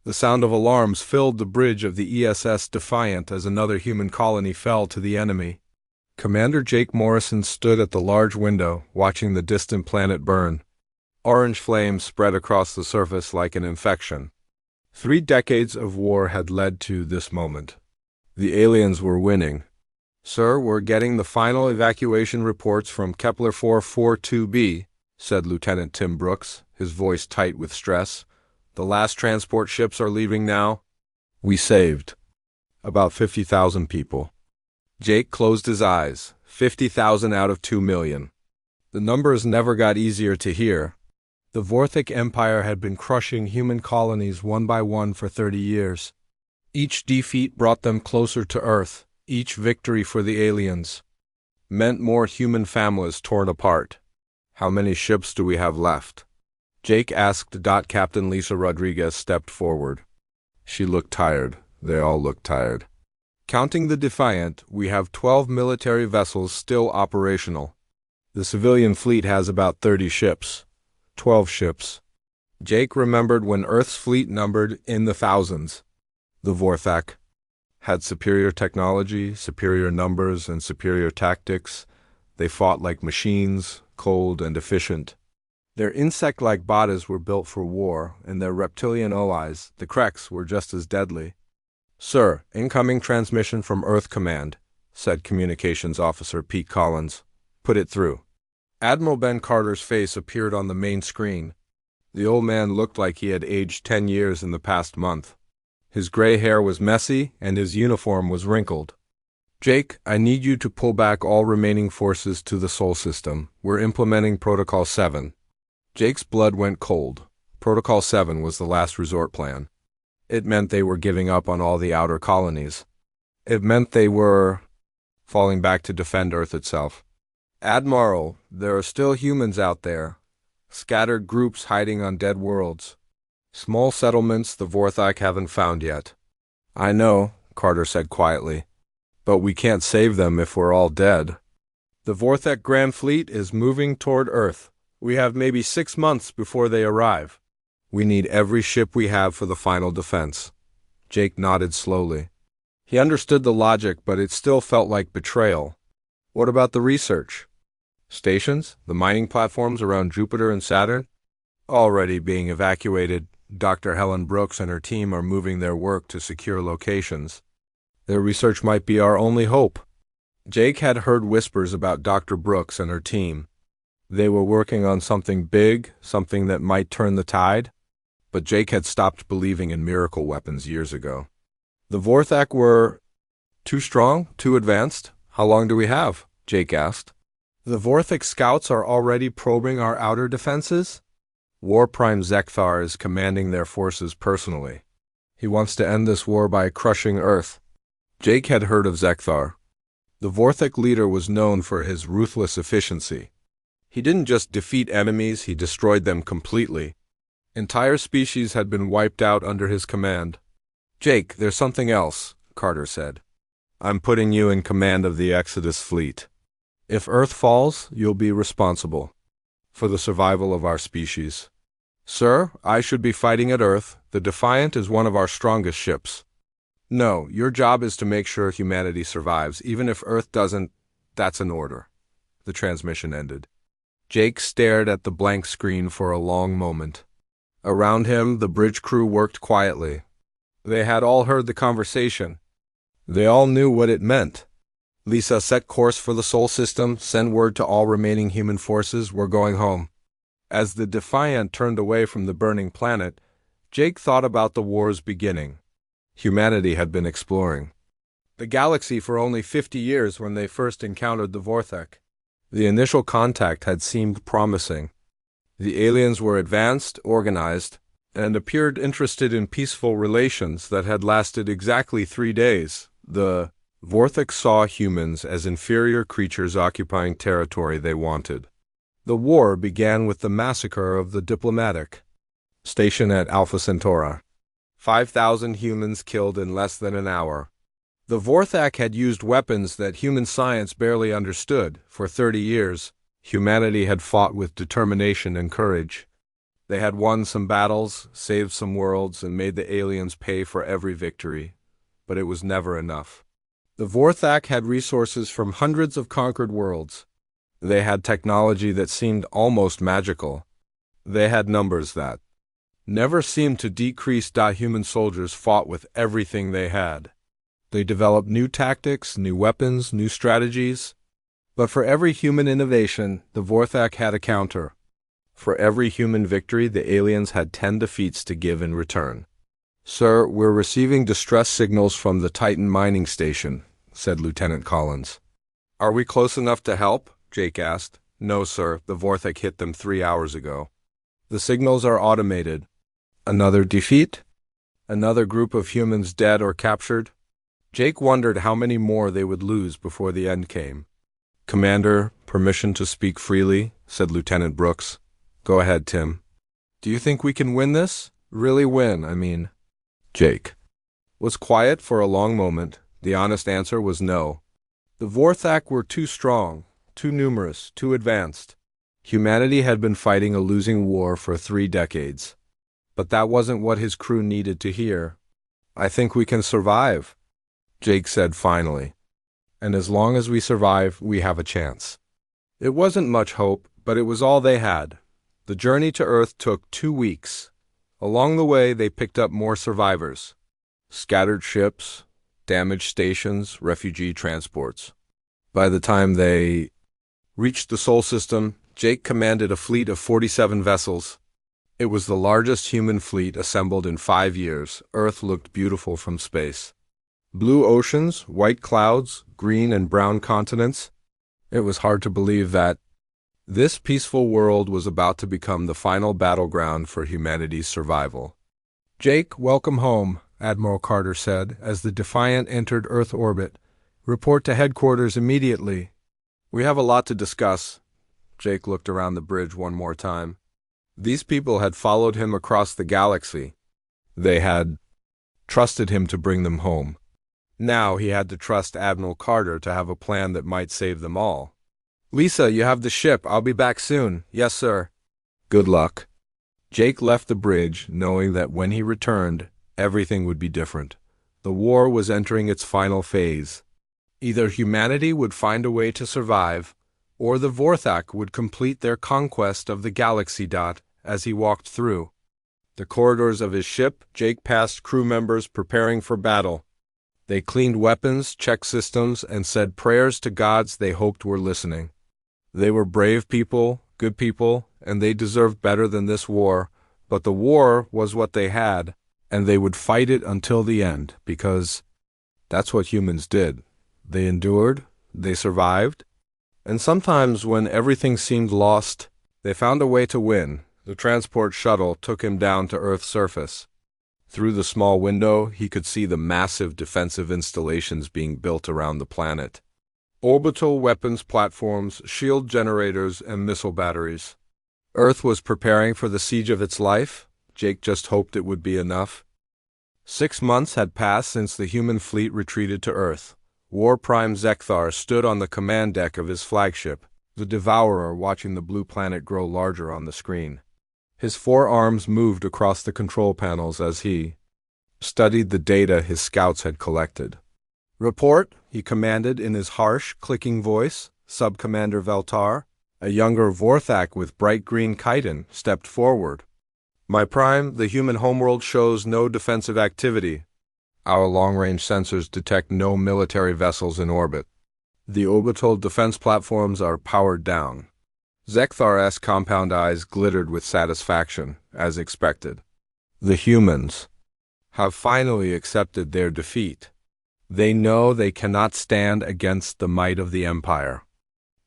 The sound of alarms filled the bridge of the ESS Defiant as another human colony fell to the enemy. Commander Jake Morrison stood at the large window, watching the distant planet burn. Orange flames spread across the surface like an infection. 3 decades of war had led to this moment. The aliens were winning. "Sir, we're getting the final evacuation reports from Kepler 442b, said Lieutenant Tim Brooks, his voice tight with stress. "The last transport ships are leaving now." "We saved about 50,000 people." Jake closed his eyes. 50,000 out of 2 million. The numbers never got easier to hear. The Vorthic Empire had been crushing human colonies one by one for 30 years. Each defeat brought them closer to Earth. Each victory for the aliens meant more human families torn apart. "How many ships do we have left?" Jake asked. Captain Lisa Rodriguez stepped forward. She looked tired. They all looked tired. "Counting the Defiant, we have 12 military vessels still operational. The civilian fleet has about 30 ships. 12 ships." Jake remembered when Earth's fleet numbered in the thousands. The Vorthak had superior technology, superior numbers, and superior tactics. They fought like machines, cold and efficient. Their insect-like bodies were built for war, and their reptilian allies, the Kreks, were just as deadly. "Sir, incoming transmission from Earth Command," said Communications Officer Pete Collins. "Put it through." Admiral Ben Carter's face appeared on the main screen. The old man looked like he had aged 10 years in the past month. His gray hair was messy, and his uniform was wrinkled. "Jake, I need you to pull back all remaining forces to the Sol system. We're implementing Protocol 7. Jake's blood went cold. Protocol 7 was the last resort plan. It meant they were giving up on all the outer colonies. It meant they were falling back to defend Earth itself. "Admiral, there are still humans out there. Scattered groups hiding on dead worlds. Small settlements the Vorthak haven't found yet." "I know," Carter said quietly. "But we can't save them if we're all dead." "The Vorthak Grand Fleet is moving toward Earth. We have maybe 6 months before they arrive. We need every ship we have for the final defense." Jake nodded slowly. He understood the logic, but it still felt like betrayal. "What about the research stations, the mining platforms around Jupiter and Saturn?" "Already being evacuated. Dr. Helen Brooks and her team are moving their work to secure locations. Their research might be our only hope." Jake had heard whispers about Dr. Brooks and her team. They were working on something big, something that might turn the tide. But Jake had stopped believing in miracle weapons years ago. "The Vorthak were too strong, too advanced? How long do we have?" Jake asked. "The Vorthak scouts are already probing our outer defenses. War Prime Zekthar is commanding their forces personally. He wants to end this war by crushing Earth." Jake had heard of Zekthar. The Vorthak leader was known for his ruthless efficiency. He didn't just defeat enemies, he destroyed them completely. Entire species had been wiped out under his command. "Jake, there's something else," Carter said. "I'm putting you in command of the Exodus fleet. If Earth falls, you'll be responsible for the survival of our species." "Sir, I should be fighting at Earth. The Defiant is one of our strongest ships." "No, your job is to make sure humanity survives, even if Earth doesn't." "That's an order." The transmission ended. Jake stared at the blank screen for a long moment. Around him, the bridge crew worked quietly. They had all heard the conversation. They all knew what it meant. "Lisa, set course for the Sol system. Send word to all remaining human forces. We're going home." As the Defiant turned away from the burning planet, Jake thought about the war's beginning. Humanity had been exploring the galaxy for only 50 years when they first encountered the Vorthak. The initial contact had seemed promising. The aliens were advanced, organized, and appeared interested in peaceful relations that had lasted exactly 3 days. The Vorthak saw humans as inferior creatures occupying territory they wanted. The war began with the massacre of the Diplomatic station at Alpha Centauri. 5,000 humans killed in less than an hour. The Vorthak had used weapons that human science barely understood. For 30 years, humanity had fought with determination and courage. They had won some battles, saved some worlds, and made the aliens pay for every victory, but it was never enough. The Vorthak had resources from hundreds of conquered worlds. They had technology that seemed almost magical. They had numbers that never seemed to decrease. Human soldiers fought with everything they had. They developed new tactics, new weapons, new strategies. But for every human innovation, the Vorthak had a counter. For every human victory, the aliens had 10 defeats to give in return. "Sir, we're receiving distress signals from the Titan mining station," said Lieutenant Collins. "Are we close enough to help?" Jake asked. "No, sir. The Vorthak hit them 3 hours ago. The signals are automated." Another defeat? Another group of humans dead or captured? Jake wondered how many more they would lose before the end came. "Commander, permission to speak freely," said Lieutenant Brooks. "Go ahead, Tim. Do you think we can win this? Really win, I mean." Jake was quiet for a long moment. The honest answer was no. The Vorthak were too strong, too numerous, too advanced. Humanity had been fighting a losing war for 3 decades. But that wasn't what his crew needed to hear. "I think we can survive," Jake said finally. "And as long as we survive, we have a chance." It wasn't much hope, but it was all they had. The journey to Earth took 2 weeks. Along the way, they picked up more survivors. Scattered ships, damaged stations, refugee transports. By the time they reached the Sol system, Jake commanded a fleet of 47 vessels. It was the largest human fleet assembled in 5 years. Earth looked beautiful from space. Blue oceans, white clouds, green and brown continents. It was hard to believe that this peaceful world was about to become the final battleground for humanity's survival. "Jake, welcome home," Admiral Carter said as the Defiant entered Earth orbit. "Report to headquarters immediately." "We have a lot to discuss." Jake looked around the bridge one more time. These people had followed him across the galaxy. They had trusted him to bring them home. Now he had to trust Admiral Carter to have a plan that might save them all. "Lisa, you have the ship. I'll be back soon." "Yes, sir." "Good luck." Jake left the bridge, knowing that when he returned, everything would be different. The war was entering its final phase. Either humanity would find a way to survive, or the Vorthak would complete their conquest of the galaxy. As he walked through the corridors of his ship, Jake passed crew members preparing for battle. They cleaned weapons, checked systems, and said prayers to gods they hoped were listening. They were brave people, good people, and they deserved better than this war, but the war was what they had, and they would fight it until the end, because that's what humans did. They endured, they survived, and sometimes when everything seemed lost, they found a way to win. The transport shuttle took him down to Earth's surface. Through the small window, he could see the massive defensive installations being built around the planet. Orbital weapons platforms, shield generators, and missile batteries. Earth was preparing for the siege of its life. Jake just hoped it would be enough. 6 months had passed since the human fleet retreated to Earth. War Prime Zekthar stood on the command deck of his flagship, the Devourer, watching the blue planet grow larger on the screen. His 4 arms moved across the control panels as he studied the data his scouts had collected. "Report," he commanded in his harsh, clicking voice. Sub-Commander Veltar, a younger Vorthak with bright green chitin, stepped forward. "My Prime, the human homeworld shows no defensive activity. Our long-range sensors detect no military vessels in orbit. The orbital defense platforms are powered down." Zekthar's compound eyes glittered with satisfaction, as expected. The humans have finally accepted their defeat. They know they cannot stand against the might of the Empire.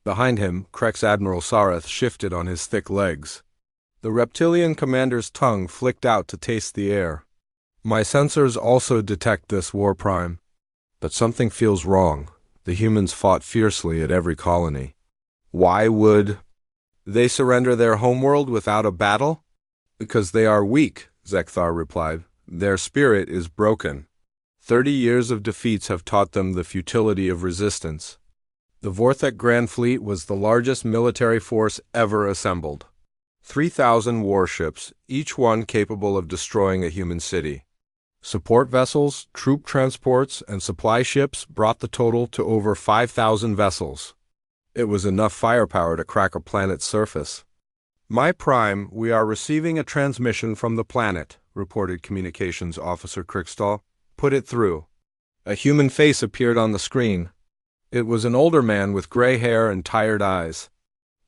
Behind him, Krex Admiral Sareth shifted on his thick legs. The reptilian commander's tongue flicked out to taste the air. "My sensors also detect this, War Prime. But something feels wrong. The humans fought fiercely at every colony. Why would they surrender their homeworld without a battle?" "Because they are weak," Zekthar replied. "Their spirit is broken. 30 years of defeats have taught them the futility of resistance." The Vorthak Grand Fleet was the largest military force ever assembled. 3,000 warships, each one capable of destroying a human city. Support vessels, troop transports, and supply ships brought the total to over 5,000 vessels. It was enough firepower to crack a planet's surface. "My Prime, we are receiving a transmission from the planet," reported Communications Officer Krickstall. "Put it through." A human face appeared on the screen. It was an older man with gray hair and tired eyes.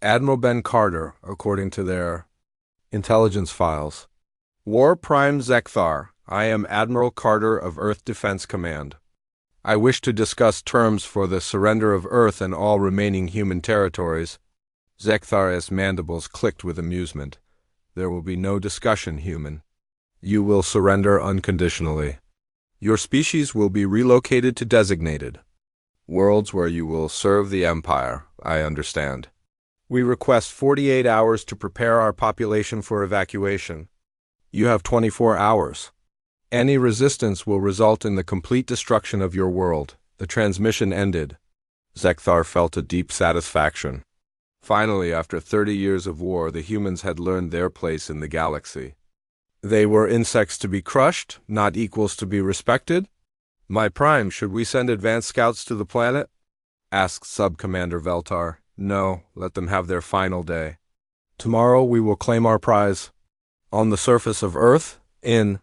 Admiral Ben Carter, according to their intelligence files. "War Prime Zekthar, I am Admiral Carter of Earth Defense Command. I wish to discuss terms for the surrender of Earth and all remaining human territories." Zekthar's mandibles clicked with amusement. "There will be no discussion, human. You will surrender unconditionally. Your species will be relocated to designated worlds where you will serve the Empire, I understand. We request 48 hours to prepare our population for evacuation. You have 24 hours. Any resistance will result in the complete destruction of your world." The transmission ended. Zekthar felt a deep satisfaction. Finally, after 30 years of war, the humans had learned their place in the galaxy. They were insects to be crushed, not equals to be respected. "My Prime, should we send advanced scouts to the planet?" asked Sub-Commander Veltar. "No, let them have their final day. Tomorrow we will claim our prize. On the surface of Earth, in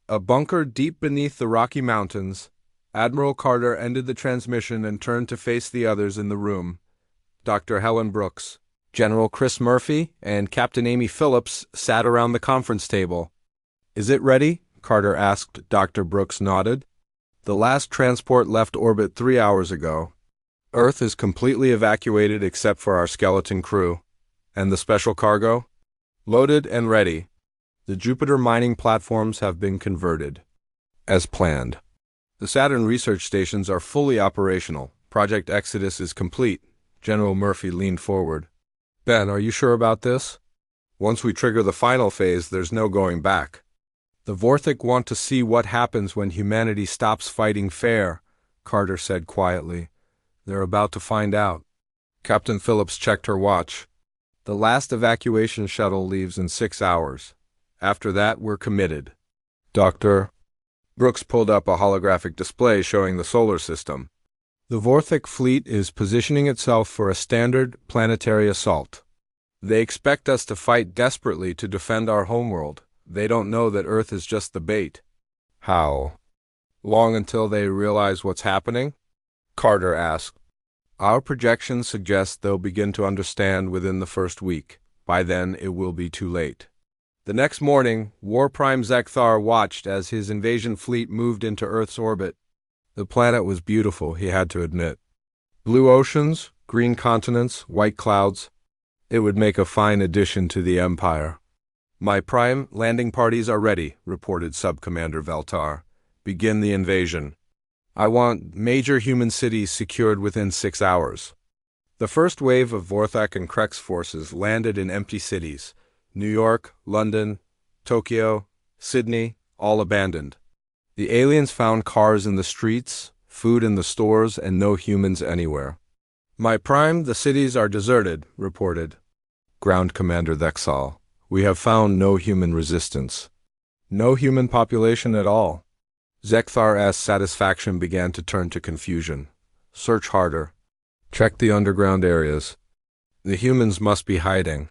a bunker deep beneath the Rocky Mountains." Admiral Carter ended the transmission and turned to face the others in the room. Dr. Helen Brooks, General Chris Murphy, and Captain Amy Phillips sat around the conference table. "Is it ready?" Carter asked. Dr. Brooks nodded. "The last transport left orbit 3 hours ago. Earth is completely evacuated except for our skeleton crew. And the special cargo? Loaded and ready. The Jupiter mining platforms have been converted, as planned. The Saturn research stations are fully operational. Project Exodus is complete." General Murphy leaned forward. "Ben, are you sure about this? Once we trigger the final phase, there's no going back. The Vorthik want to see what happens when humanity stops fighting fair," Carter said quietly. "They're about to find out." Captain Phillips checked her watch. "The last evacuation shuttle leaves in 6 hours. After that, we're committed." Dr. Brooks pulled up a holographic display showing the solar system. "The Vorthik fleet is positioning itself for a standard planetary assault. They expect us to fight desperately to defend our homeworld. They don't know that Earth is just the bait." "How long until they realize what's happening?" Carter asked. "Our projections suggest they'll begin to understand within the first week. By then, it will be too late." The next morning, War Prime Zekthar watched as his invasion fleet moved into Earth's orbit. The planet was beautiful, he had to admit. Blue oceans, green continents, white clouds. It would make a fine addition to the Empire. "My Prime, landing parties are ready," reported Sub-Commander Veltar. "Begin the invasion. I want major human cities secured within 6 hours." The first wave of Vorthak and Krek's forces landed in empty cities. New York, London, Tokyo, Sydney, all abandoned. The aliens found cars in the streets, food in the stores, and no humans anywhere. "My Prime, the cities are deserted," reported Ground Commander Thexal. "We have found no human resistance. No human population at all." Zekthar's satisfaction began to turn to confusion. "Search harder. Check the underground areas. The humans must be hiding."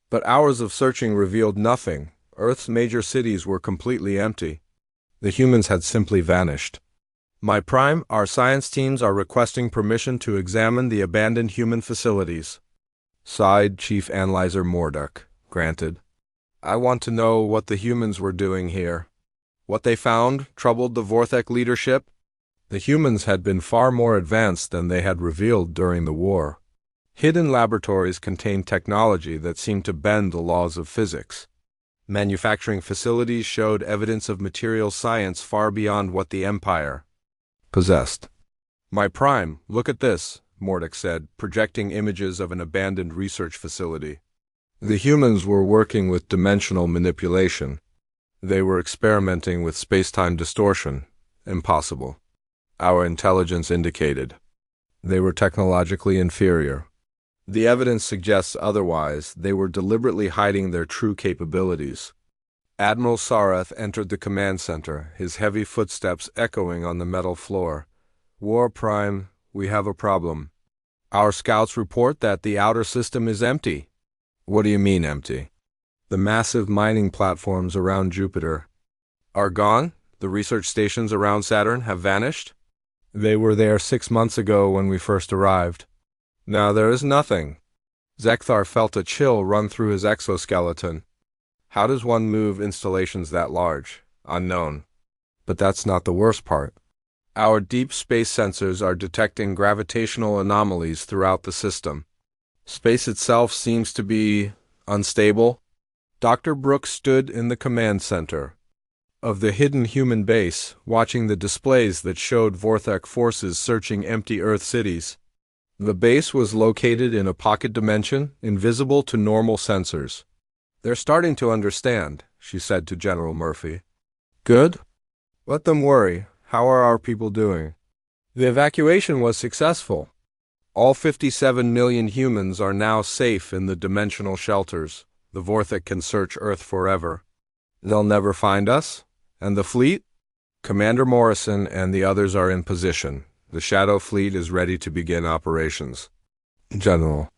But hours of searching revealed nothing. Earth's major cities were completely empty. The humans had simply vanished. "My Prime, our science teams are requesting permission to examine the abandoned human facilities." Sighed Chief Analyzer Morduk. "Granted. I want to know what the humans were doing here. What they found troubled the Vorthek leadership. The humans had been far more advanced than they had revealed during the war. Hidden laboratories contained technology that seemed to bend the laws of physics. Manufacturing facilities showed evidence of material science far beyond what the Empire possessed. "My Prime, look at this," Morduk said, projecting images of an abandoned research facility. The humans were working with dimensional manipulation. They were experimenting with space-time distortion. Impossible. Our intelligence indicated. They were technologically inferior. The evidence suggests otherwise. They were deliberately hiding their true capabilities. Admiral Sareth entered the command center, his heavy footsteps echoing on the metal floor. War Prime, we have a problem. Our scouts report that the outer system is empty. What do you mean empty? The massive mining platforms around Jupiter are gone? The research stations around Saturn have vanished? They were there 6 months ago when we first arrived. Now there is nothing. Zekthar felt a chill run through his exoskeleton. How does one move installations that large? Unknown. But that's not the worst part. Our deep space sensors are detecting gravitational anomalies throughout the system. Space itself seems to be unstable. Dr. Brooks stood in the command center of the hidden human base, watching the displays that showed Vorthek forces searching empty Earth cities. The base was located in a pocket dimension, invisible to normal sensors. They're starting to understand, she said to General Murphy. Good? Let them worry. How are our people doing? The evacuation was successful. All 57 million humans are now safe in the dimensional shelters. The Vorthek can search Earth forever. They'll never find us? And the fleet? Commander Morrison and the others are in position. The Shadow Fleet is ready to begin operations. General.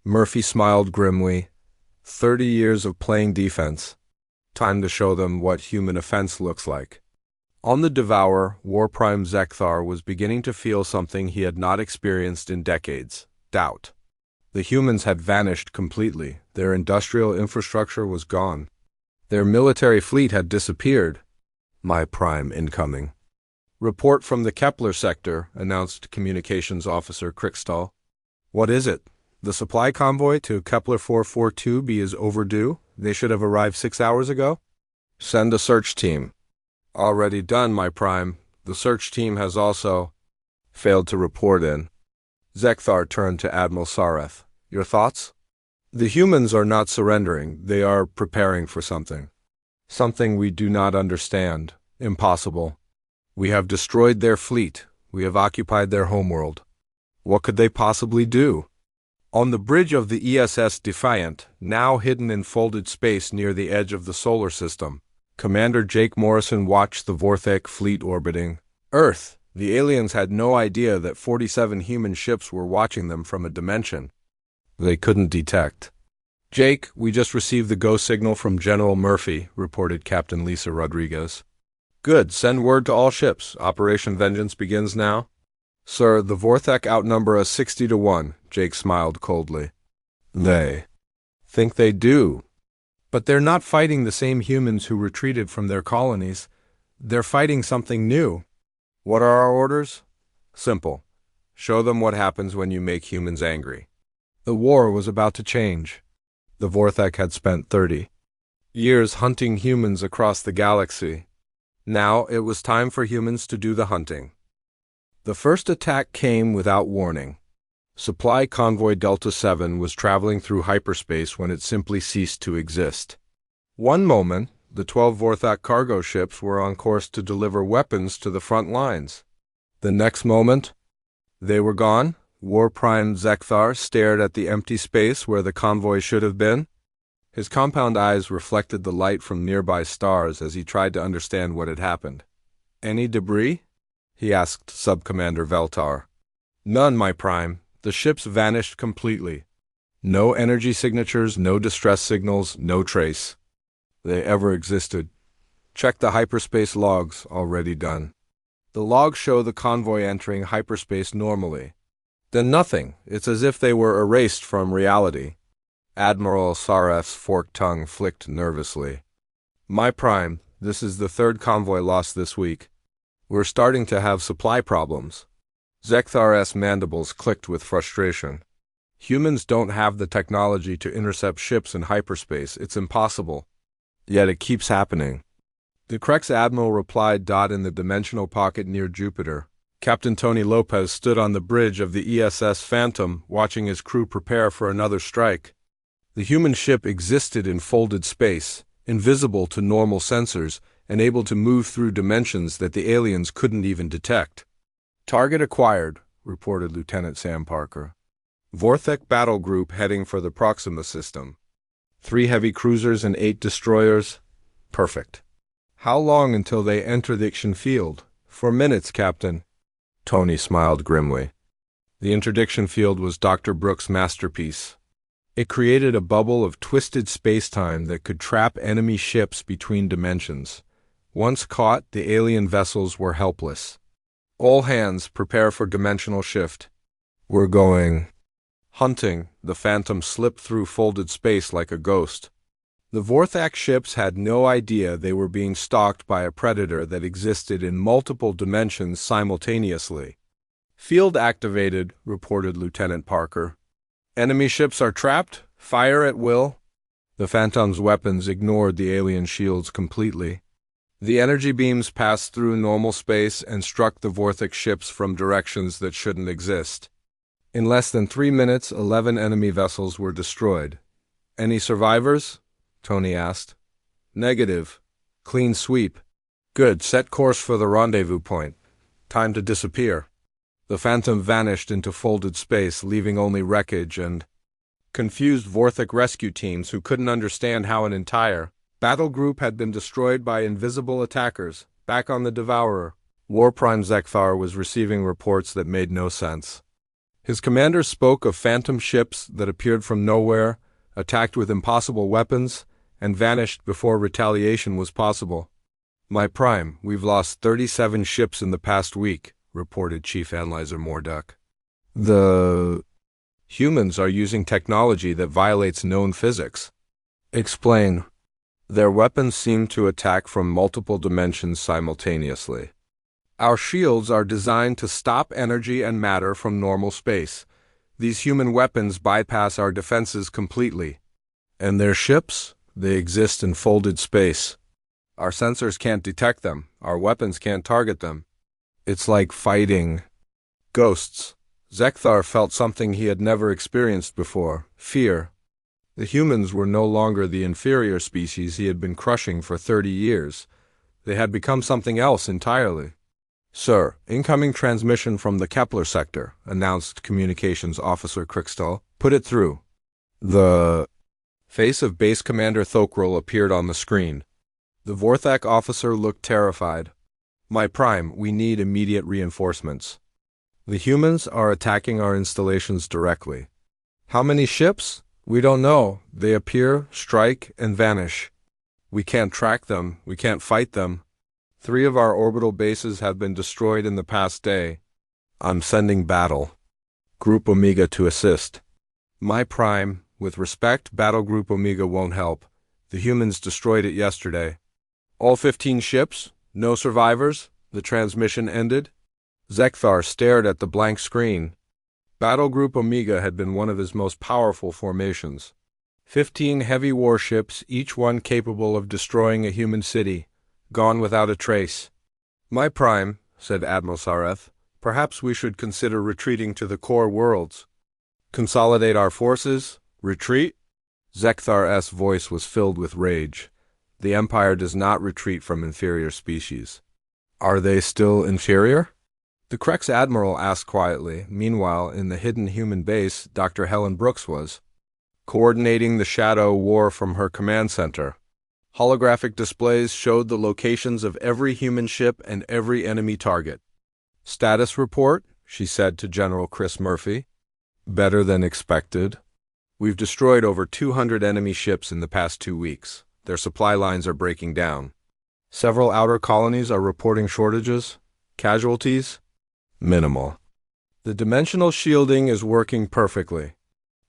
Murphy smiled grimly. 30 years of playing defense. Time to show them what human offense looks like. On the Devourer, War Prime Zekthar was beginning to feel something he had not experienced in decades: doubt. The humans had vanished completely. Their industrial infrastructure was gone. Their military fleet had disappeared. My Prime incoming. Report from the Kepler sector, announced Communications Officer Krikstal. What is it? The supply convoy to Kepler 442b is overdue. They should have arrived 6 hours ago. Send a search team. Already done, my Prime. The search team has also failed to report in. Zekthar turned to Admiral Sareth. Your thoughts? The humans are not surrendering. They are preparing for something. Something we do not understand. Impossible. We have destroyed their fleet. We have occupied their homeworld. What could they possibly do? On the bridge of the ESS Defiant, now hidden in folded space near the edge of the solar system, Commander Jake Morrison watched the Vorthek fleet orbiting Earth. The aliens had no idea that 47 human ships were watching them from a dimension they couldn't detect. Jake, we just received the go signal from General Murphy, reported Captain Lisa Rodriguez. Good, send word to all ships. Operation Vengeance begins now. Sir, the Vorthek outnumber us 60 to 1, Jake smiled coldly. They think they do. But they're not fighting the same humans who retreated from their colonies. They're fighting something new. What are our orders? Simple. Show them what happens when you make humans angry. The war was about to change. The Vorthek had spent 30 years hunting humans across the galaxy. Now it was time for humans to do the hunting. The first attack came without warning. Supply convoy Delta 7 was traveling through hyperspace when it simply ceased to exist. One moment, the 12 Vorthak cargo ships were on course to deliver weapons to the front lines. The next moment, they were gone. War Prime Zekthar stared at the empty space where the convoy should have been. His compound eyes reflected the light from nearby stars as he tried to understand what had happened. Any debris? He asked Subcommander Veltar. None, my Prime. The ships vanished completely. No energy signatures, no distress signals, no trace. They ever existed. Check the hyperspace logs, already done. The logs show the convoy entering hyperspace normally. Then nothing. It's as if they were erased from reality. Admiral Sareth's forked tongue flicked nervously. My Prime, this is the third convoy lost this week. We're starting to have supply problems. Zekthar's mandibles clicked with frustration. Humans don't have the technology to intercept ships in hyperspace. It's impossible. Yet it keeps happening. The Krex Admiral replied. In the dimensional pocket near Jupiter, Captain Tony Lopez stood on the bridge of the ESS Phantom, watching his crew prepare for another strike. The human ship existed in folded space, invisible to normal sensors, and able to move through dimensions that the aliens couldn't even detect. Target acquired, reported Lieutenant Sam Parker. Vorthek battle group heading for the Proxima system. 3 heavy cruisers and 8 destroyers. Perfect. How long until they enter the action field? 4 minutes, Captain. Tony smiled grimly. The interdiction field was Dr. Brooks' masterpiece. It created a bubble of twisted space-time that could trap enemy ships between dimensions. Once caught, the alien vessels were helpless. All hands, prepare for dimensional shift. We're going hunting. The Phantom slipped through folded space like a ghost. The Vorthak ships had no idea they were being stalked by a predator that existed in multiple dimensions simultaneously. Field activated, reported Lieutenant Parker. Enemy ships are trapped. Fire at will. The Phantom's weapons ignored the alien shields completely. The energy beams passed through normal space and struck the Vorthak ships from directions that shouldn't exist. In less than 3 minutes, 11 enemy vessels were destroyed. Any survivors? Tony asked. Negative. Clean sweep. Good. Set course for the rendezvous point. Time to disappear. The Phantom vanished into folded space, leaving only wreckage and confused Vorthak rescue teams who couldn't understand how an entire battle group had been destroyed by invisible attackers. Back on the Devourer, War Prime Zekthar was receiving reports that made no sense. His commander spoke of phantom ships that appeared from nowhere, attacked with impossible weapons, and vanished before retaliation was possible. My Prime, we've lost 37 ships in the past week, reported Chief Analyzer Morduck. The humans are using technology that violates known physics. Explain. Their weapons seem to attack from multiple dimensions simultaneously. Our shields are designed to stop energy and matter from normal space. These human weapons bypass our defenses completely. And their ships? They exist in folded space. Our sensors can't detect them. Our weapons can't target them. It's like fighting ghosts. Zekthar felt something he had never experienced before: fear. The humans were no longer the inferior species he had been crushing for 30 years. They had become something else entirely. Sir, incoming transmission from the Kepler sector, announced Communications Officer Krikstal. Put it through. The face of Base Commander Thokral appeared on the screen. The Vorthak officer looked terrified. My Prime, we need immediate reinforcements. The humans are attacking our installations directly. How many ships? We don't know. They appear, strike, and vanish. We can't track them. We can't fight them. 3 of our orbital bases have been destroyed in the past day. I'm sending Battle Group Omega to assist. My Prime, with respect, Battle Group Omega won't help. The humans destroyed it yesterday. All 15 ships? No survivors? The transmission ended? Zekthar stared at the blank screen. Battle Group Omega had been one of his most powerful formations. 15 heavy warships, each one capable of destroying a human city, gone without a trace. My Prime, said Admiral Sareth, perhaps we should consider retreating to the core worlds. Consolidate our forces? Retreat? Zekthar's voice was filled with rage. The Empire does not retreat from inferior species. Are they still inferior? The Krex Admiral asked quietly. Meanwhile, in the hidden human base, Dr. Helen Brooks was coordinating the shadow war from her command center. Holographic displays showed the locations of every human ship and every enemy target. Status report, she said to General Chris Murphy. Better than expected. We've destroyed over 200 enemy ships in the past 2 weeks. Their supply lines are breaking down. Several outer colonies are reporting shortages. Casualties? Minimal. The dimensional shielding is working perfectly.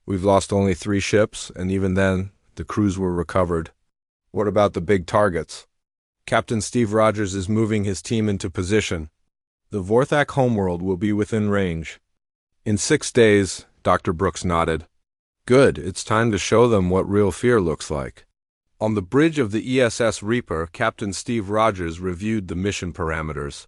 We've lost only 3 ships, and even then, the crews were recovered. What about the big targets? Captain Steve Rogers is moving his team into position. The Vorthak homeworld will be within range. In 6 days, Dr. Brooks nodded. Good, it's time to show them what real fear looks like. On the bridge of the ESS Reaper, Captain Steve Rogers reviewed the mission parameters.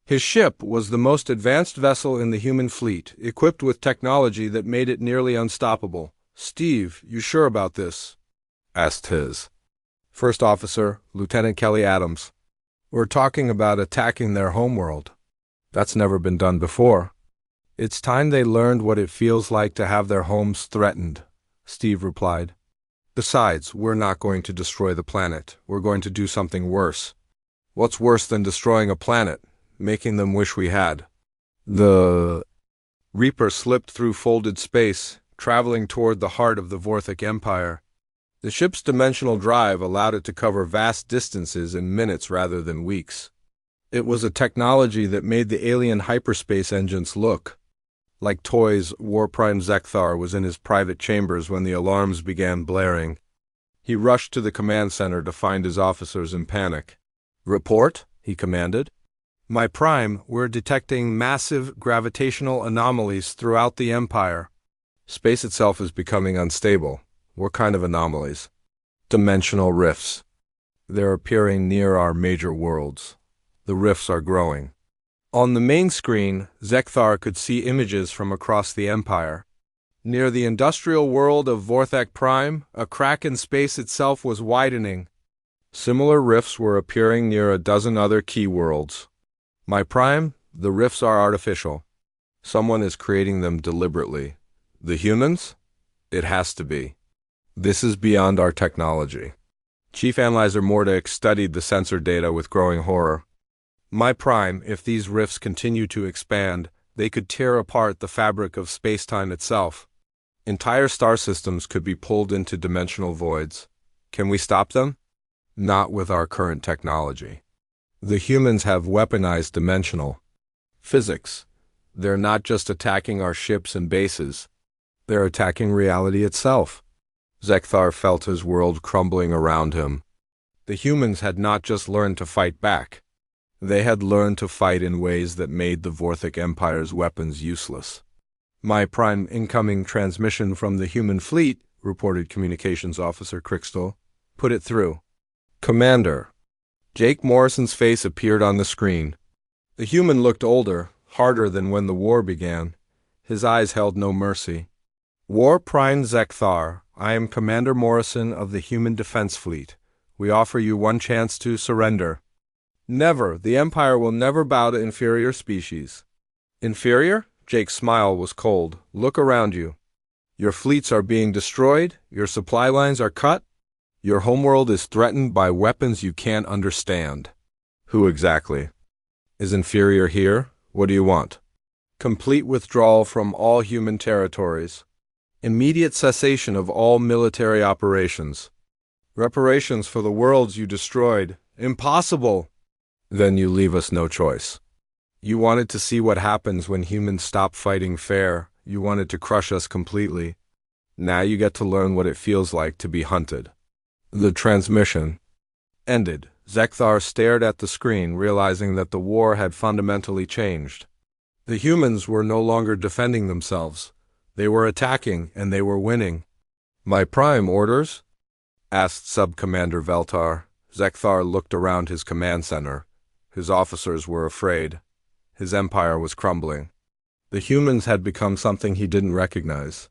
His ship was the most advanced vessel in the human fleet, equipped with technology that made it nearly unstoppable. Steve, you sure about this? Asked his First Officer, Lieutenant Kelly Adams. We're talking about attacking their homeworld. That's never been done before. It's time they learned what it feels like to have their homes threatened, Steve replied. Besides, we're not going to destroy the planet. We're going to do something worse. What's worse than destroying a planet? Making them wish we had. The Reaper slipped through folded space, traveling toward the heart of the Vorthic Empire. The ship's dimensional drive allowed it to cover vast distances in minutes rather than weeks. It was a technology that made the alien hyperspace engines look like toys. Warprime Zekthar was in his private chambers when the alarms began blaring. He rushed to the command center to find his officers in panic. "Report," he commanded. "My Prime, we're detecting massive gravitational anomalies throughout the Empire. Space itself is becoming unstable." "What kind of anomalies?" "Dimensional rifts. They're appearing near our major worlds. The rifts are growing." On the main screen, Zekthar could see images from across the Empire. Near the industrial world of Vorthak Prime, a crack in space itself was widening. Similar rifts were appearing near a dozen other key worlds. "My Prime, the rifts are artificial. Someone is creating them deliberately. The humans? It has to be. This is beyond our technology." Chief Analyzer Mordek studied the sensor data with growing horror. "My Prime, if these rifts continue to expand, they could tear apart the fabric of space-time itself. Entire star systems could be pulled into dimensional voids. Can we stop them? Not with our current technology. The humans have weaponized dimensional physics. They're not just attacking our ships and bases. They're attacking reality itself." Zekthar felt his world crumbling around him. The humans had not just learned to fight back. They had learned to fight in ways that made the Vorthic Empire's weapons useless. "My Prime, incoming transmission from the human fleet," reported Communications Officer Crixtal. "Put it through." "Commander." Jake Morrison's face appeared on the screen. The human looked older, harder than when the war began. His eyes held no mercy. "War Prime Zekthar, I am Commander Morrison of the Human Defense Fleet. We offer you one chance to surrender." "Never. The Empire will never bow to inferior species." "Inferior?" Jake's smile was cold. "Look around you. Your fleets are being destroyed. Your supply lines are cut. Your homeworld is threatened by weapons you can't understand." "Who exactly is inferior here? What do you want?" "Complete withdrawal from all human territories. Immediate cessation of all military operations. Reparations for the worlds you destroyed. Impossible!" "Then you leave us no choice. You wanted to see what happens when humans stop fighting fair. You wanted to crush us completely. Now you get to learn what it feels like to be hunted." The transmission ended. Zekthar stared at the screen, realizing that the war had fundamentally changed. The humans were no longer defending themselves. They were attacking, and they were winning. "My Prime, orders?" asked Sub-Commander Veltar. Zekthar looked around his command center. His officers were afraid. His empire was crumbling. The humans had become something he didn't recognize.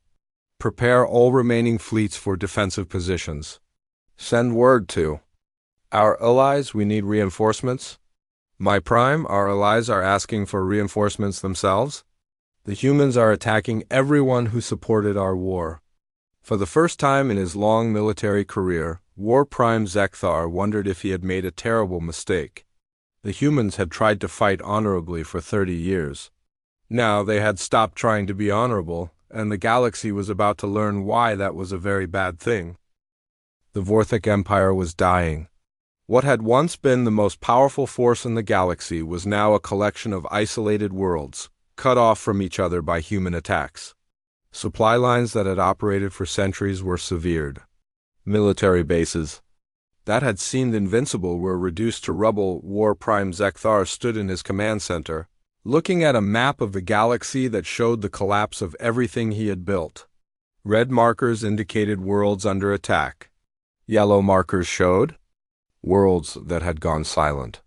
"Prepare all remaining fleets for defensive positions. Send word to our allies we need reinforcements." "My Prime, our allies are asking for reinforcements themselves. The humans are attacking everyone who supported our war." For the first time in his long military career, War Prime Zekthar wondered if he had made a terrible mistake. The humans had tried to fight honorably for 30 years. Now they had stopped trying to be honorable, and the galaxy was about to learn why that was a very bad thing. The Vorthic Empire was dying. What had once been the most powerful force in the galaxy was now a collection of isolated worlds, cut off from each other by human attacks. Supply lines that had operated for centuries were severed. Military bases that had seemed invincible were reduced to rubble. War Prime Zekthar stood in his command center, looking at a map of the galaxy that showed the collapse of everything he had built. Red markers indicated worlds under attack. Yellow markers showed worlds that had gone silent.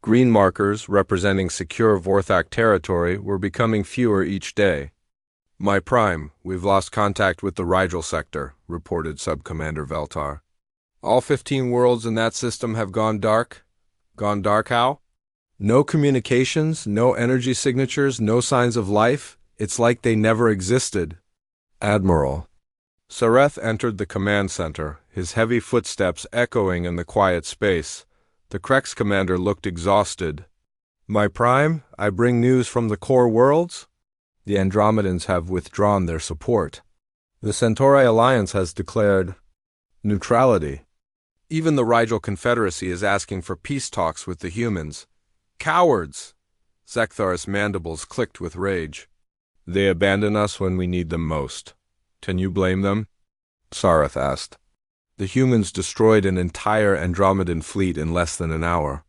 Green markers, representing secure Vorthak territory, were becoming fewer each day. "My Prime, we've lost contact with the Rigel sector," reported Sub-Commander Veltar. "All 15 worlds in that system have gone dark." "Gone dark how?" "No communications, no energy signatures, no signs of life. It's like they never existed. Admiral. Sareth entered the command center, his heavy footsteps echoing in the quiet space. The Krex commander looked exhausted. My Prime, I bring news from the core worlds? The Andromedans have withdrawn their support. The Centauri Alliance has declared neutrality. Even the Rigel Confederacy is asking for peace talks with the humans. Cowards! Zekthar's mandibles clicked with rage. They abandon us when we need them most. Can you blame them? Sareth asked. The humans destroyed an entire Andromedan fleet in less than an hour.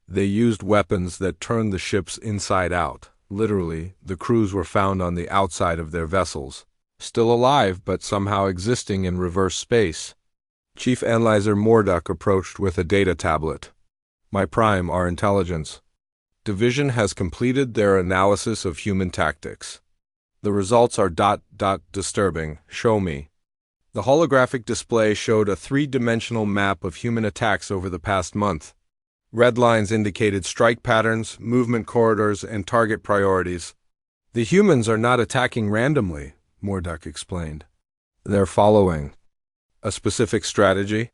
They used weapons that turned the ships inside out. Literally, the crews were found on the outside of their vessels, still alive but somehow existing in reverse space. Chief Analyzer Morduk approached with a data tablet. My Prime, our intelligence division has completed their analysis of human tactics. The results are disturbing. Show me. The holographic display showed a three-dimensional map of human attacks over the past month. Red lines indicated strike patterns, movement corridors, and target priorities. The humans are not attacking randomly, Morduk explained. They're following a specific strategy.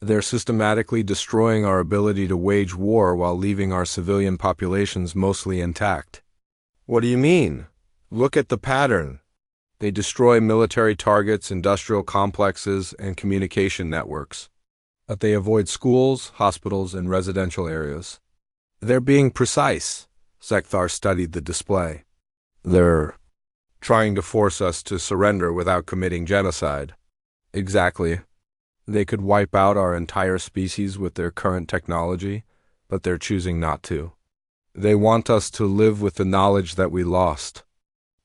They're systematically destroying our ability to wage war while leaving our civilian populations mostly intact. What do you mean? Look at the pattern. They destroy military targets, industrial complexes, and communication networks. But they avoid schools, hospitals, and residential areas. They're being precise. Zekthar studied the display. They're trying to force us to surrender without committing genocide. Exactly. They could wipe out our entire species with their current technology, but they're choosing not to. They want us to live with the knowledge that we lost.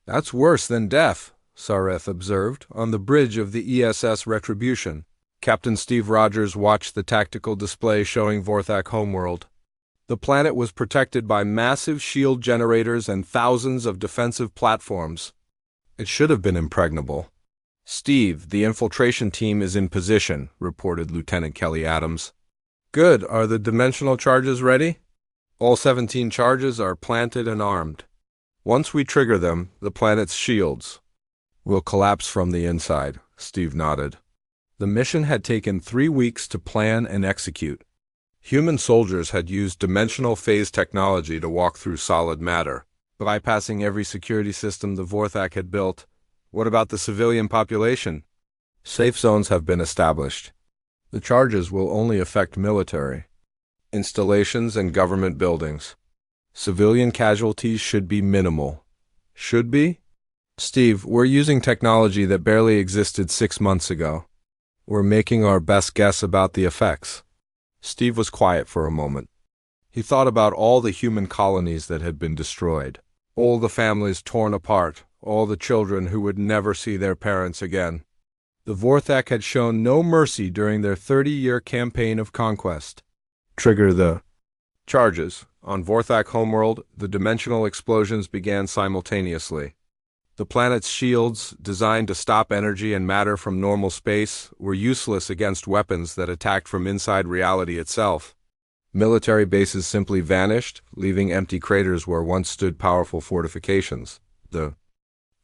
That's worse than death, Sareth observed, on the bridge of the ESS Retribution. Captain Steve Rogers watched the tactical display showing Vorthak homeworld. The planet was protected by massive shield generators and thousands of defensive platforms. It should have been impregnable. Steve, the infiltration team is in position, reported Lieutenant Kelly Adams. Good. Are the dimensional charges ready? All 17 charges are planted and armed. Once we trigger them, the planet's shields will collapse from the inside, Steve nodded. The mission had taken 3 weeks to plan and execute. Human soldiers had used dimensional phase technology to walk through solid matter, bypassing every security system the Vorthak had built. What about the civilian population? Safe zones have been established. The charges will only affect military installations and government buildings. Civilian casualties should be minimal. Should be? Steve, we're using technology that barely existed 6 months ago. We're making our best guess about the effects. Steve was quiet for a moment. He thought about all the human colonies that had been destroyed, all the families torn apart, all the children who would never see their parents again. The Vorthak had shown no mercy during their 30-year campaign of conquest. Trigger the charges. On Vorthak homeworld, the dimensional explosions began simultaneously. The planet's shields, designed to stop energy and matter from normal space, were useless against weapons that attacked from inside reality itself. Military bases simply vanished, leaving empty craters where once stood powerful fortifications. The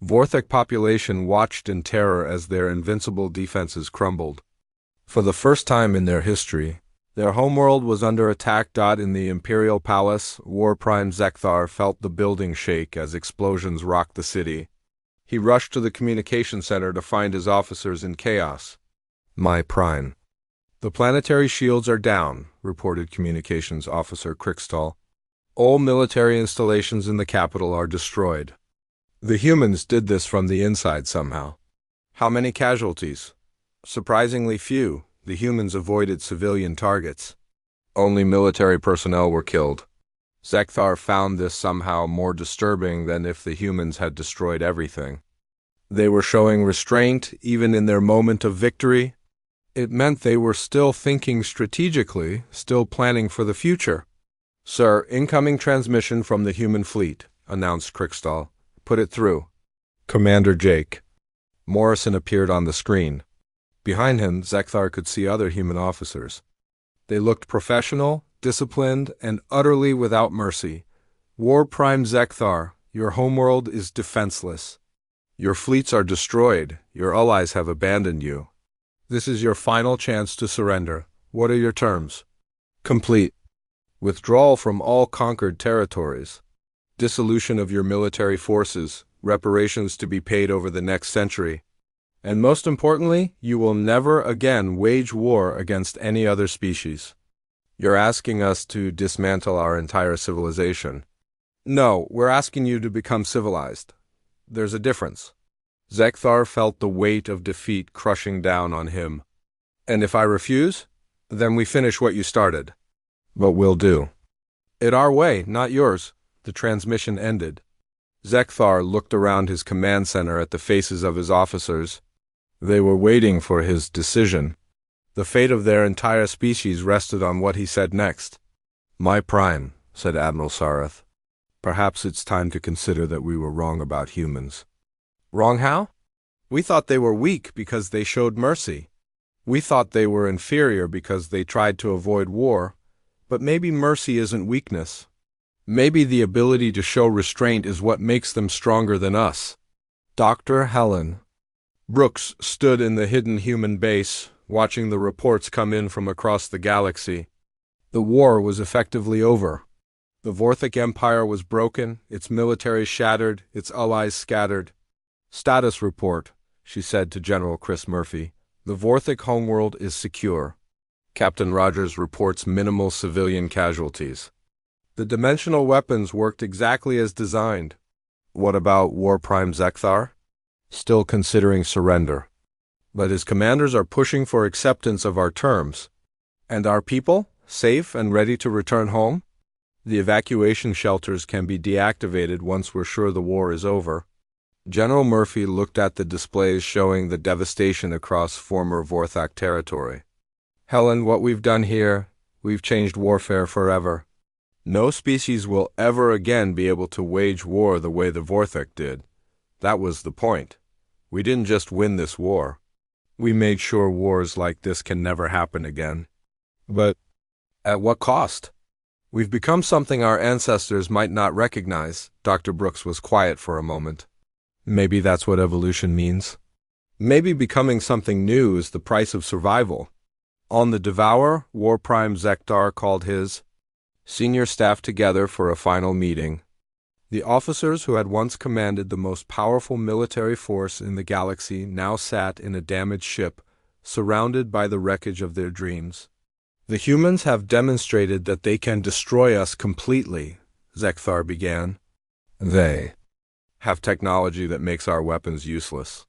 Vorthak population watched in terror as their invincible defenses crumbled. For the first time in their history, their homeworld was under attack. In the Imperial Palace, War Prime Zekthar felt the building shake as explosions rocked the city. He rushed to the communication center to find his officers in chaos. My Prime. The planetary shields are down, reported Communications Officer Krikstal. All military installations in the capital are destroyed. The humans did this from the inside somehow. How many casualties? Surprisingly few. The humans avoided civilian targets. Only military personnel were killed. Zekthar found this somehow more disturbing than if the humans had destroyed everything. They were showing restraint even in their moment of victory. It meant they were still thinking strategically, still planning for the future. Sir, incoming transmission from the human fleet, announced Krikstal. Put it through. Commander Jake. Morrison appeared on the screen. Behind him, Zekthar could see other human officers. They looked professional, disciplined, and utterly without mercy. War Prime Zekthar, Your homeworld is defenseless. Your fleets are destroyed. Your allies have abandoned you. This is your final chance to surrender. What are your terms? Complete withdrawal from all conquered territories, dissolution of your military forces, reparations to be paid over the next century, and most importantly, you will never again wage war against any other species. You're asking us to dismantle our entire civilization. No, we're asking you to become civilized. There's a difference. Zekthar felt the weight of defeat crushing down on him. And if I refuse, then we finish what you started. But we'll do it our way, not yours. The transmission ended. Zekthar looked around his command center at the faces of his officers. They were waiting for his decision. The fate of their entire species rested on what he said next. My prime, said Admiral Sareth. Perhaps it's time to consider that we were wrong about humans. Wrong how? We thought they were weak because they showed mercy. We thought they were inferior because they tried to avoid war. But maybe mercy isn't weakness. Maybe the ability to show restraint is what makes them stronger than us. Dr. Helen. Brooks stood in the hidden human base, watching the reports come in from across the galaxy. The war was effectively over. The Vorthic Empire was broken, its military shattered, its allies scattered. Status report, she said to General Chris Murphy. The Vorthic homeworld is secure. Captain Rogers reports minimal civilian casualties. The dimensional weapons worked exactly as designed. What about War Prime Zekthar? Still considering surrender. But his commanders are pushing for acceptance of our terms. And our people, safe and ready to return home? The evacuation shelters can be deactivated once we're sure the war is over. General Murphy looked at the displays showing the devastation across former Vorthak territory. Helen, what we've done here, we've changed warfare forever. No species will ever again be able to wage war the way the Vorthak did. That was the point. We didn't just win this war. We made sure wars like this can never happen again. But at what cost? We've become something our ancestors might not recognize. Dr. Brooks was quiet for a moment. Maybe that's what evolution means. Maybe becoming something new is the price of survival. On the Devourer, War Prime Zekthar called his senior staff together for a final meeting. The officers who had once commanded the most powerful military force in the galaxy now sat in a damaged ship, surrounded by the wreckage of their dreams. The humans have demonstrated that they can destroy us completely, Zekthar began. They have technology that makes our weapons useless.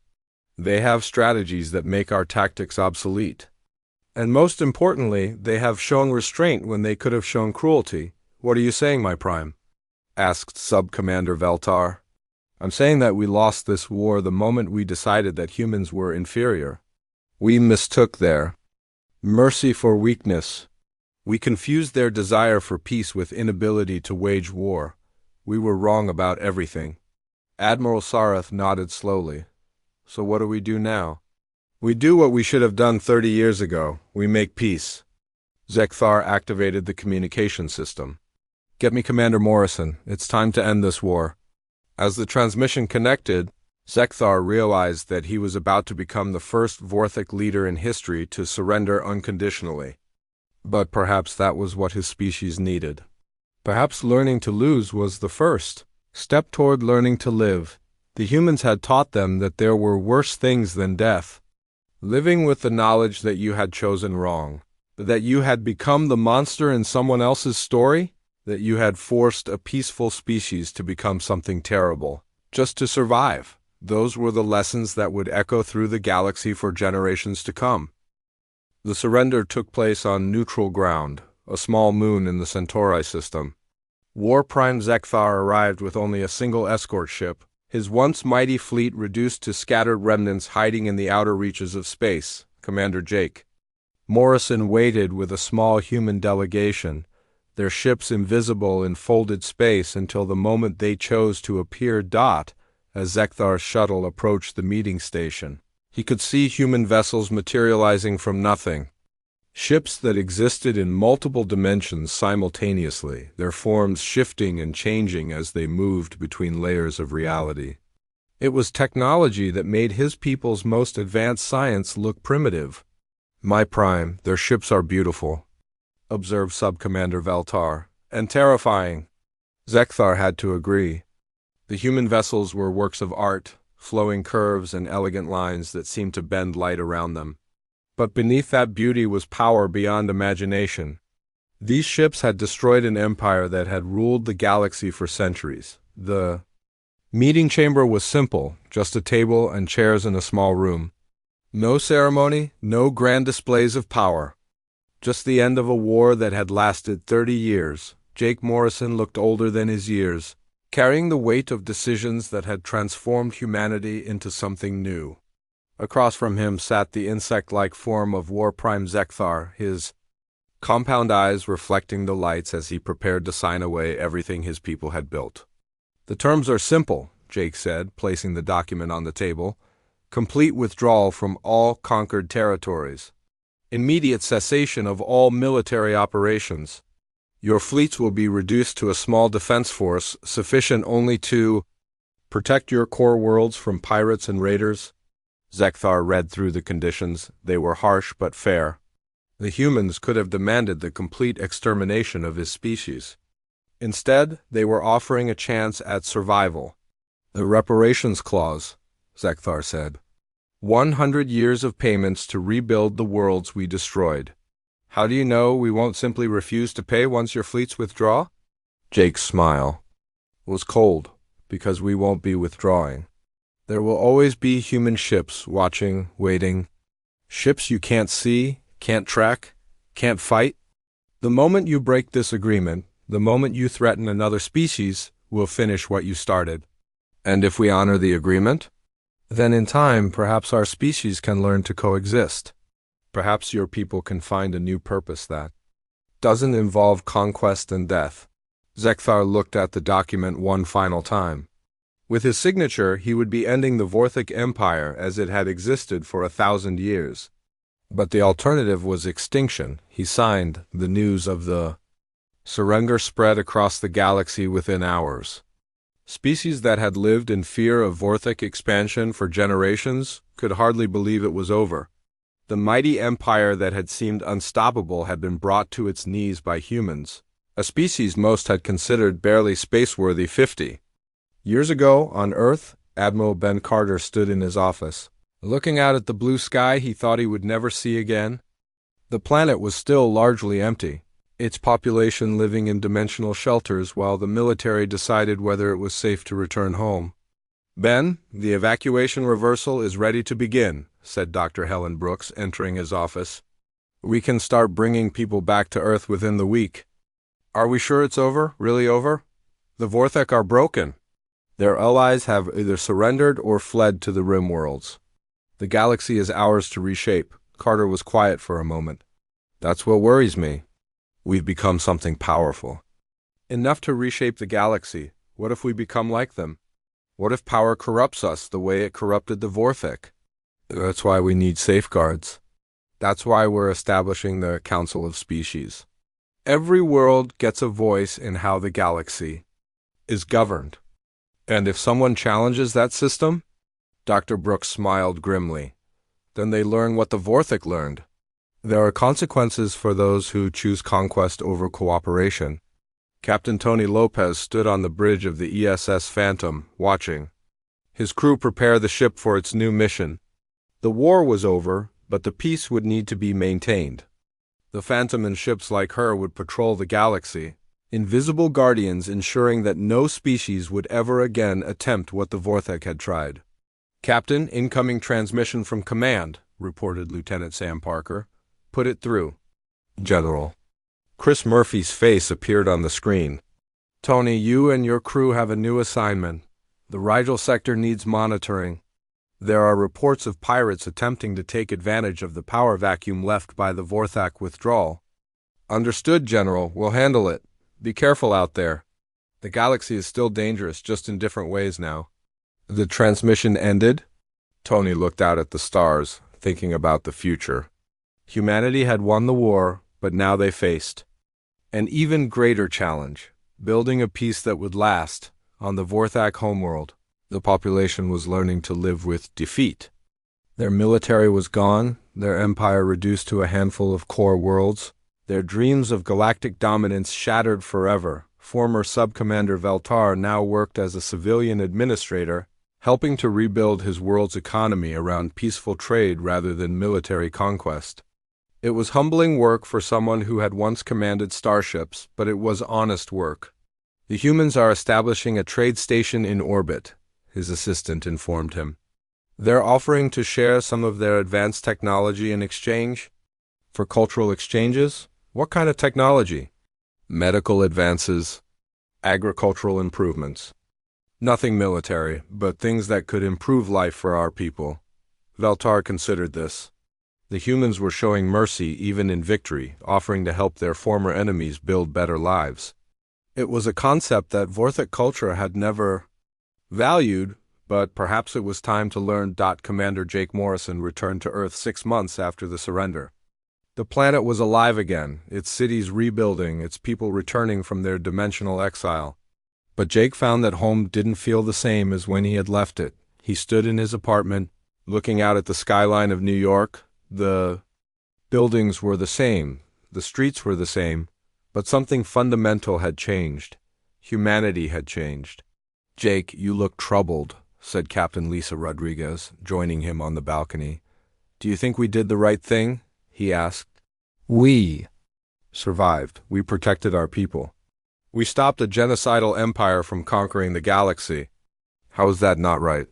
They have strategies that make our tactics obsolete. And most importantly, they have shown restraint when they could have shown cruelty. What are you saying, my prime? Asked Sub-Commander Veltar. I'm saying that we lost this war the moment we decided that humans were inferior. We mistook their mercy for weakness. We confused their desire for peace with inability to wage war. We were wrong about everything. Admiral Sareth nodded slowly. So what do we do now? We do what we should have done 30 years ago. We make peace. Zekthar activated the communication system. Get me Commander Morrison. It's time to end this war. As the transmission connected, Zekthar realized that he was about to become the first Vorthic leader in history to surrender unconditionally. But perhaps that was what his species needed. Perhaps learning to lose was the first step toward learning to live. The humans had taught them that there were worse things than death. Living with the knowledge that you had chosen wrong, that you had become the monster in someone else's story, that you had forced a peaceful species to become something terrible, just to survive. Those were the lessons that would echo through the galaxy for generations to come. The surrender took place on neutral ground, a small moon in the Centauri system. War Prime Zekthar arrived with only a single escort ship, his once mighty fleet reduced to scattered remnants hiding in the outer reaches of space, Commander Jake. Morrison waited with a small human delegation, their ships invisible in folded space until the moment they chose to appear as Zekthar's shuttle approached the meeting station. He could see human vessels materializing from nothing. Ships that existed in multiple dimensions simultaneously, their forms shifting and changing as they moved between layers of reality. It was technology that made his people's most advanced science look primitive. "My prime, their ships are beautiful," observed Sub-Commander Veltar, "and terrifying." Zekthar had to agree. The human vessels were works of art, flowing curves and elegant lines that seemed to bend light around them. But beneath that beauty was power beyond imagination. These ships had destroyed an empire that had ruled the galaxy for centuries. The meeting chamber was simple, just a table and chairs in a small room. No ceremony, no grand displays of power. Just the end of a war that had lasted 30 years. Jake Morrison looked older than his years, carrying the weight of decisions that had transformed humanity into something new. Across from him sat the insect-like form of War Prime Zekthar, his compound eyes reflecting the lights as he prepared to sign away everything his people had built. "The terms are simple," Jake said, placing the document on the table. "Complete withdrawal from all conquered territories. Immediate cessation of all military operations. Your fleets will be reduced to a small defense force, sufficient only to protect your core worlds from pirates and raiders." Zekthar read through the conditions. They were harsh but fair. The humans could have demanded the complete extermination of his species. Instead, they were offering a chance at survival. "The reparations clause," Zekthar said. 100 years of payments to rebuild the worlds we destroyed. How do you know we won't simply refuse to pay once your fleets withdraw?" Jake's smile was cold, "because we won't be withdrawing. There will always be human ships watching, waiting. Ships you can't see, can't track, can't fight. The moment you break this agreement, the moment you threaten another species, we'll finish what you started. And if we honor the agreement, then in time perhaps our species can learn to coexist. Perhaps your people can find a new purpose that doesn't involve conquest and death." Zekthar looked at the document one final time. With his signature, he would be ending the Vorthic Empire as it had existed for 1,000 years. But the alternative was extinction. He signed. The news of the surrender spread across the galaxy within hours. Species that had lived in fear of Vorthic expansion for generations could hardly believe it was over. The mighty empire that had seemed unstoppable had been brought to its knees by humans, a species most had considered barely spaceworthy 50 years ago. On Earth, Admiral Ben Carter stood in his office, looking out at the blue sky he thought he would never see again. The planet was still largely empty, its population living in dimensional shelters while the military decided whether it was safe to return home. "Ben, the evacuation reversal is ready to begin," said Dr. Helen Brooks, entering his office. "We can start bringing people back to Earth within the week." "Are we sure it's over? Really over? The Vorthek are broken. Their allies have either surrendered or fled to the rim worlds. The galaxy is ours to reshape." Carter was quiet for a moment. "That's what worries me. We've become something powerful. Enough to reshape the galaxy. What if we become like them? What if power corrupts us the way it corrupted the Vorthek? That's why we need safeguards. That's why we're establishing the Council of Species. Every world gets a voice in how the galaxy is governed. And if someone challenges that system," Dr. Brooks smiled grimly, "then they learn what the Vorthik learned. There are consequences for those who choose conquest over cooperation." Captain Tony Lopez stood on the bridge of the ESS Phantom, watching his crew prepare the ship for its new mission. The war was over, but the peace would need to be maintained. The Phantom and ships like her would patrol the galaxy, invisible guardians ensuring that no species would ever again attempt what the Vorthek had tried. "Captain, incoming transmission from command," reported Lieutenant Sam Parker. "Put it through." "General." Chris Murphy's face appeared on the screen. "Tony, you and your crew have a new assignment. The Rigel sector needs monitoring. There are reports of pirates attempting to take advantage of the power vacuum left by the Vorthak withdrawal." "Understood, General. We'll handle it. Be careful out there. The galaxy is still dangerous, just in different ways now." The transmission ended. Tony looked out at the stars, thinking about the future. Humanity had won the war, but now they faced an even greater challenge, building a peace that would last. On the Vorthak homeworld, the population was learning to live with defeat. Their military was gone, their empire reduced to a handful of core worlds, their dreams of galactic dominance shattered forever. Former Subcommander Veltar now worked as a civilian administrator, helping to rebuild his world's economy around peaceful trade rather than military conquest. It was humbling work for someone who had once commanded starships, but it was honest work. The humans are establishing a trade station in orbit, his assistant informed him. They're offering to share some of their advanced technology in exchange. For cultural exchanges? What kind of technology? Medical advances, agricultural improvements. Nothing military, but things that could improve life for our people. Veltar considered this. The humans were showing mercy even in victory, offering to help their former enemies build better lives. It was a concept that Vorthak culture had never valued, but perhaps it was time to learn. Commander Jake Morrison returned to Earth 6 months after the surrender. The planet was alive again, its cities rebuilding, its people returning from their dimensional exile. But Jake found that home didn't feel the same as when he had left it. He stood in his apartment, looking out at the skyline of New York. The buildings were the same, the streets were the same, but something fundamental had changed. Humanity had changed. "Jake, you look troubled," said Captain Lisa Rodriguez, joining him on the balcony. "Do you think we did the right thing?" he asked. "We survived. We protected our people. We stopped a genocidal empire from conquering the galaxy. How is that not right?"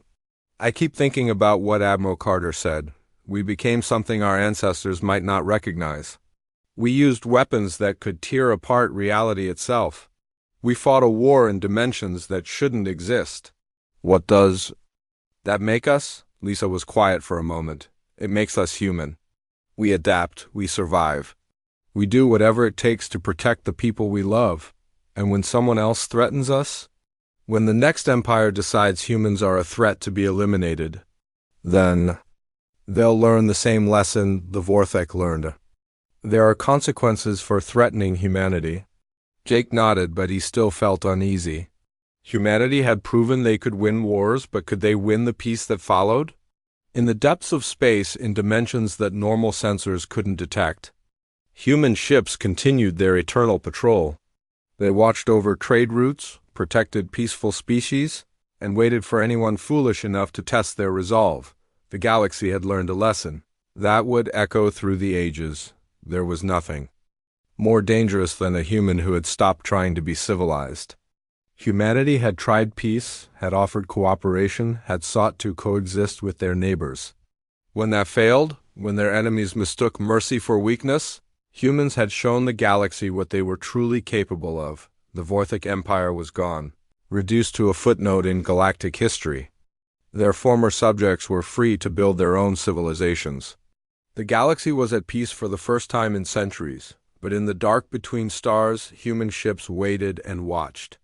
"I keep thinking about what Admiral Carter said. We became something our ancestors might not recognize. We used weapons that could tear apart reality itself. We fought a war in dimensions that shouldn't exist. What does that make us?" Lisa was quiet for a moment. "It makes us human. We adapt, we survive. We do whatever it takes to protect the people we love. And when someone else threatens us, when the next empire decides humans are a threat to be eliminated, then they'll learn the same lesson the Vorthak learned. There are consequences for threatening humanity." Jake nodded, but he still felt uneasy. Humanity had proven they could win wars, but could they win the peace that followed? In the depths of space, in dimensions that normal sensors couldn't detect, human ships continued their eternal patrol. They watched over trade routes, protected peaceful species, and waited for anyone foolish enough to test their resolve. The galaxy had learned a lesson. That would echo through the ages. There was nothing more dangerous than a human who had stopped trying to be civilized. Humanity had tried peace, had offered cooperation, had sought to coexist with their neighbors. When that failed, when their enemies mistook mercy for weakness, humans had shown the galaxy what they were truly capable of. The Vorthak Empire was gone, reduced to a footnote in galactic history. Their former subjects were free to build their own civilizations. The galaxy was at peace for the first time in centuries, but in the dark between stars, human ships waited and watched.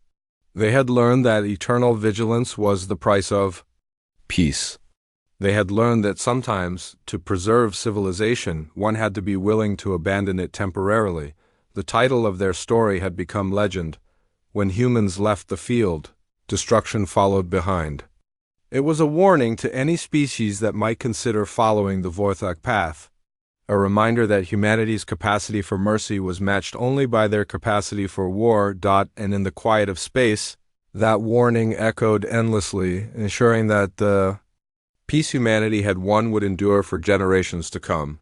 They had learned that eternal vigilance was the price of peace. They had learned that sometimes, to preserve civilization, one had to be willing to abandon it temporarily. The title of their story had become legend. When humans left the field, destruction followed behind. It was a warning to any species that might consider following the Vorthak path, a reminder that humanity's capacity for mercy was matched only by their capacity for war. And in the quiet of space, that warning echoed endlessly, ensuring that the peace humanity had won would endure for generations to come.